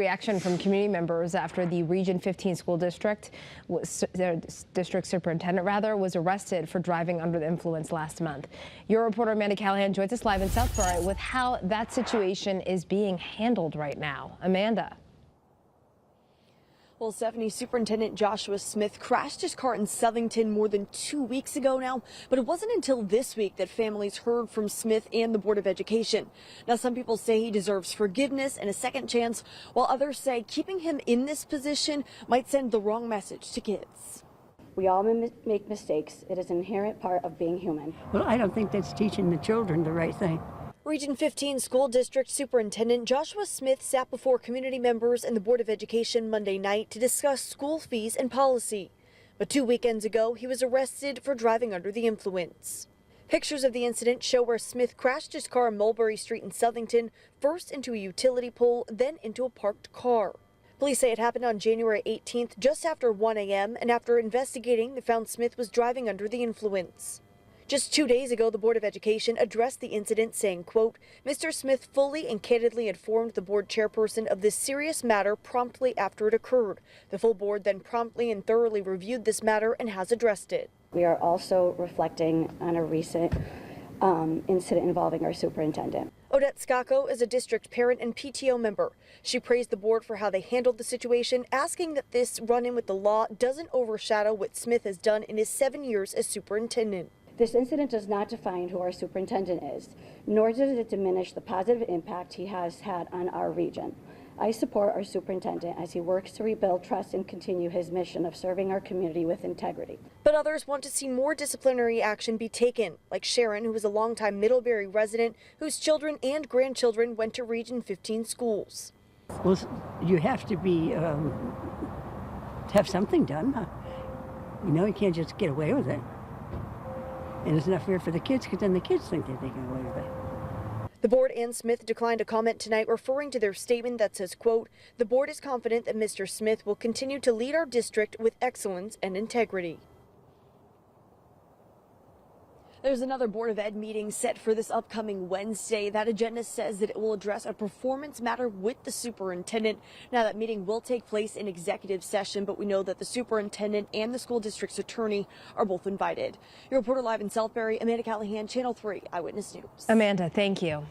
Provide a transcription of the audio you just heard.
Reaction from community members after the Region 15 school district, their district superintendent was arrested for driving under the influence last month. Your reporter Amanda Callahan joins us live in Southbury with how that situation is being handled right now. Amanda. Well, Stephanie, Superintendent Joshua Smith crashed his car in Southington more than 2 weeks ago now, but it wasn't until this week that families heard from Smith and the Board of Education. Now, some people say he deserves forgiveness and a second chance, while others say keeping him in this position might send the wrong message to kids. We all make mistakes. It is an inherent part of being human. Well, I don't think that's teaching the children the right thing. Region 15 School District Superintendent Joshua Smith sat before community members and the Board of Education Monday night to discuss school fees and policy. But 2 weekends ago, he was arrested for driving under the influence. Pictures of the incident show where Smith crashed his car on Mulberry Street in Southington, first into a utility pole, then into a parked car. Police say it happened on January 18th, just after 1 a.m., and after investigating, they found Smith was driving under the influence. Just 2 days ago, the Board of Education addressed the incident, saying, quote, Mr. Smith fully and candidly informed the board chairperson of this serious matter promptly after it occurred. The full board then promptly and thoroughly reviewed this matter and has addressed it. We are also reflecting on a recent incident involving our superintendent. Odette Scacco is a district parent and PTO member. She praised the board for how they handled the situation, asking that this run-in with the law doesn't overshadow what Smith has done in his 7 years as superintendent. This incident does not define who our superintendent is, nor does it diminish the positive impact he has had on our region. I support our superintendent as he works to rebuild trust and continue his mission of serving our community with integrity. But others want to see more disciplinary action be taken, like Sharon, who is a longtime Middlebury resident whose children and grandchildren went to Region 15 schools. Well, you have to be have something done. Huh? You know, you can't just get away with it. And it's not fair for the kids, because then the kids think that they can get away with it. The board and Smith declined to comment tonight, referring to their statement that says, quote, the board is confident that Mr. Smith will continue to lead our district with excellence and integrity. There's another Board of Ed meeting set for this upcoming Wednesday. That agenda says that it will address a performance matter with the superintendent. Now, that meeting will take place in executive session, but we know that the superintendent and the school district's attorney are both invited. Your reporter live in Southbury, Amanda Callahan, Channel 3 Eyewitness News. Amanda, thank you.